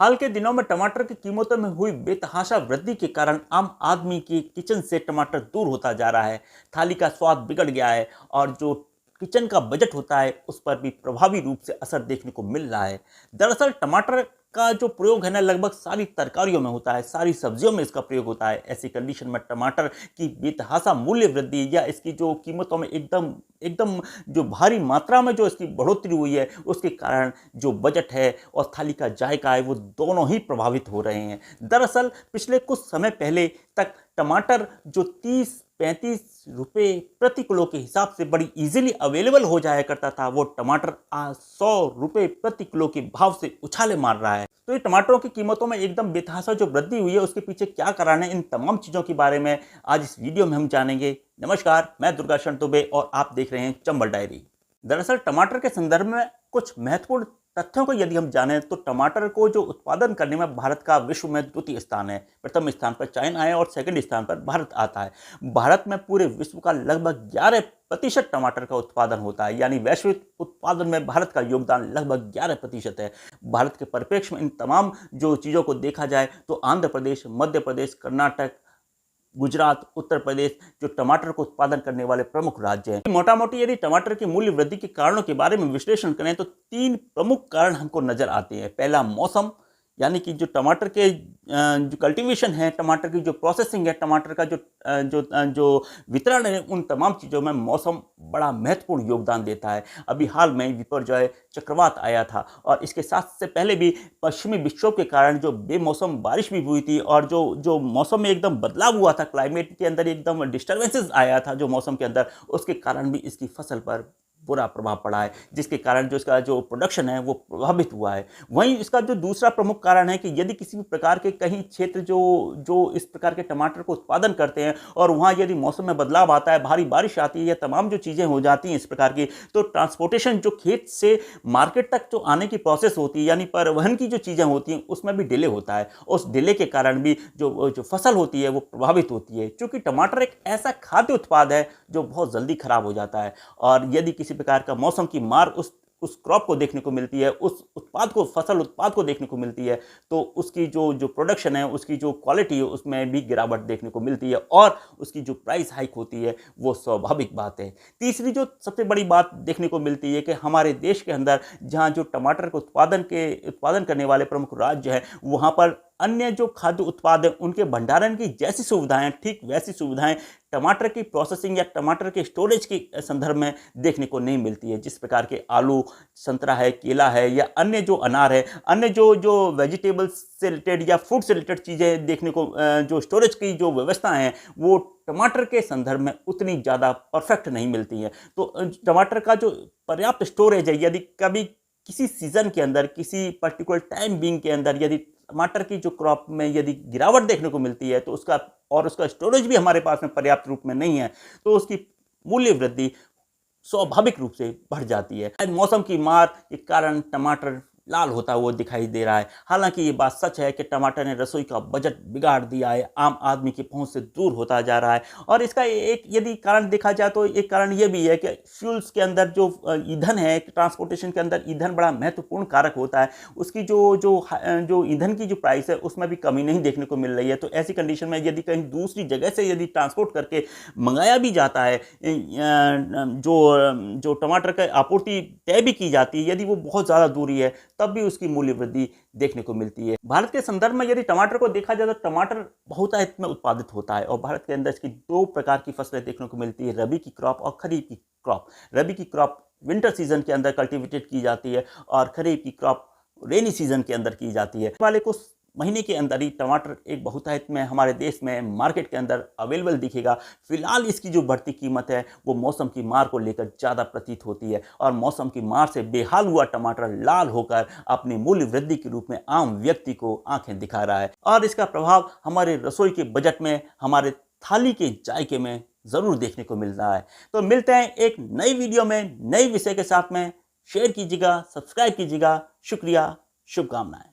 हाल के दिनों में टमाटर की कीमतों में हुई बेतहाशा वृद्धि के कारण आम आदमी की किचन से टमाटर दूर होता जा रहा है। थाली का स्वाद बिगड़ गया है और जो किचन का बजट होता है उस पर भी प्रभावी रूप से असर देखने को मिल रहा है। दरअसल टमाटर का जो प्रयोग है ना लगभग सारी तरकारियों में होता है, सारी सब्जियों में इसका प्रयोग होता है। ऐसी कंडीशन में टमाटर की बेतहाशा मूल्य वृद्धि या इसकी जो कीमतों में एकदम एकदम जो भारी मात्रा में जो इसकी बढ़ोतरी हुई है उसके कारण जो बजट है और थाली का जायका है वो दोनों ही प्रभावित हो रहे हैं। दरअसल पिछले कुछ समय पहले तक टमाटर जो 30-35 रुपए प्रति किलो के हिसाब से बड़ी इजीली अवेलेबल हो जाया करता था, वो टमाटर आज 100 रुपए प्रति किलो के भाव से उछाले मार रहा है। तो ये टमाटरों की कीमतों में एकदम बेतहाशा जो वृद्धि हुई है उसके पीछे क्या कारण है, इन तमाम चीज़ों के बारे में आज इस वीडियो में हम जानेंगे। नमस्कार, मैं दुर्गाशरण दुबे और आप देख रहे हैं चंबल डायरी। दरअसल टमाटर के संदर्भ में कुछ महत्वपूर्ण तथ्यों को यदि हम जानें तो टमाटर को जो उत्पादन करने में भारत का विश्व में द्वितीय स्थान है। प्रथम स्थान पर चाइना है और सेकंड स्थान पर भारत आता है। भारत में पूरे विश्व का लगभग 11% टमाटर का उत्पादन होता है, यानी वैश्विक उत्पादन में भारत का योगदान लगभग 11% है। भारत के परिप्रेक्ष्य में इन तमाम जो चीज़ों को देखा जाए तो आंध्र प्रदेश, मध्य प्रदेश, कर्नाटक, गुजरात, उत्तर प्रदेश जो टमाटर को उत्पादन करने वाले प्रमुख राज्य हैं। मोटा मोटी यदि टमाटर की मूल्य वृद्धि के कारणों के बारे में विश्लेषण करें तो 3 प्रमुख कारण हमको नजर आते हैं। पहला मौसम, यानी कि जो टमाटर के जो कल्टीवेशन है, टमाटर की जो प्रोसेसिंग है, टमाटर का जो वितरण है, उन तमाम चीज़ों में मौसम बड़ा महत्वपूर्ण योगदान देता है। अभी हाल में विपर्जय चक्रवात आया था और इसके साथ से पहले भी पश्चिमी विक्षोभ के कारण जो बेमौसम बारिश भी हुई थी और जो मौसम में एकदम बदलाव हुआ था, क्लाइमेट के अंदर एकदम डिस्टर्बेंसेस आया था जो मौसम के अंदर, उसके कारण भी इसकी फसल पर बुरा प्रभाव पड़ा है, जिसके कारण जो इसका जो प्रोडक्शन है वो प्रभावित हुआ है। वहीं इसका जो दूसरा प्रमुख कारण है कि यदि किसी भी प्रकार के कहीं क्षेत्र जो इस प्रकार के टमाटर को उत्पादन करते हैं और वहाँ यदि मौसम में बदलाव आता है, भारी बारिश आती है या तमाम जो चीज़ें हो जाती हैं इस प्रकार की, तो ट्रांसपोर्टेशन जो खेत से मार्केट तक जो आने की प्रोसेस होती है, यानी परिवहन की जो चीज़ें होती हैं उसमें भी डिले होता है। उस डिले के कारण भी जो फसल होती है वो प्रभावित होती है, क्योंकि टमाटर एक ऐसा खाद्य उत्पाद है जो बहुत जल्दी खराब हो जाता है और यदि किसी प्रकार का मौसम की मार उस क्रॉप को देखने को मिलती है, उस उत्पाद को, फसल उत्पाद को देखने को मिलती है, तो उसकी जो प्रोडक्शन है, उसकी जो क्वालिटी है उसमें भी गिरावट देखने को मिलती है और उसकी जो प्राइस हाइक होती है वो स्वाभाविक बात है। तीसरी जो सबसे बड़ी बात देखने को मिलती है कि हमारे देश के अंदर जहाँ जो टमाटर के उत्पादन करने वाले प्रमुख राज्य हैं, वहाँ पर अन्य जो खाद्य उत्पाद हैं उनके भंडारण की जैसी सुविधाएं, ठीक वैसी सुविधाएं टमाटर की प्रोसेसिंग या टमाटर के स्टोरेज के संदर्भ में देखने को नहीं मिलती है। जिस प्रकार के आलू, संतरा है, केला है या अन्य जो अनार है, अन्य जो वेजिटेबल्स से रिलेटेड या फूड से रिलेटेड चीज़ें देखने को, जो स्टोरेज की जो व्यवस्था है वो टमाटर के संदर्भ में उतनी ज़्यादा परफेक्ट नहीं मिलती है। तो टमाटर का जो पर्याप्त स्टोरेज है, यदि कभी किसी सीजन के अंदर, किसी पर्टिकुलर टाइम बीइंग के अंदर यदि टमाटर की जो क्रॉप में यदि गिरावट देखने को मिलती है तो उसका स्टोरेज भी हमारे पास में पर्याप्त रूप में नहीं है, तो उसकी मूल्य वृद्धि स्वाभाविक रूप से बढ़ जाती है। मौसम की मार के कारण टमाटर लाल होता हुआ दिखाई दे रहा है। हालांकि ये बात सच है कि टमाटर ने रसोई का बजट बिगाड़ दिया है, आम आदमी की पहुंच से दूर होता जा रहा है और इसका एक यदि कारण देखा जाए तो एक कारण ये भी है कि फ्यूल्स के अंदर जो ईंधन है, ट्रांसपोर्टेशन के अंदर ईंधन बड़ा महत्वपूर्ण कारक होता है। उसकी जो ईंधन की जो प्राइस है उसमें भी कमी नहीं देखने को मिल रही है। तो ऐसी कंडीशन में यदि कहीं दूसरी जगह से यदि ट्रांसपोर्ट करके मंगाया भी जाता है, जो टमाटर का आपूर्ति तय भी की जाती है, यदि वो बहुत ज़्यादा दूरी है तब भी उसकी मूल्य वृद्धि देखने को मिलती है। भारत के संदर्भ में यदि टमाटर को देखा जाए तो टमाटर बहुतायत में उत्पादित होता है और भारत के अंदर इसकी 2 प्रकार की फसलें देखने को मिलती है, रबी की क्रॉप और खरीफ की क्रॉप। रबी की क्रॉप विंटर सीजन के अंदर कल्टिवेटेड की जाती है और खरीफ की क्रॉप रेनी सीजन के अंदर की जाती है। वाले कुछ महीने के अंदर ही टमाटर एक बहुतायत में हमारे देश में मार्केट के अंदर अवेलेबल दिखेगा। फिलहाल इसकी जो बढ़ती कीमत है वो मौसम की मार को लेकर ज़्यादा प्रतीत होती है और मौसम की मार से बेहाल हुआ टमाटर लाल होकर अपनी मूल्य वृद्धि के रूप में आम व्यक्ति को आंखें दिखा रहा है और इसका प्रभाव हमारे रसोई के बजट में, हमारे थाली के जायके में ज़रूर देखने को मिल रहा है। तो मिलते हैं एक नई वीडियो में नए विषय के साथ में। शेयर कीजिएगा, सब्सक्राइब कीजिएगा। शुक्रिया, शुभकामनाएं।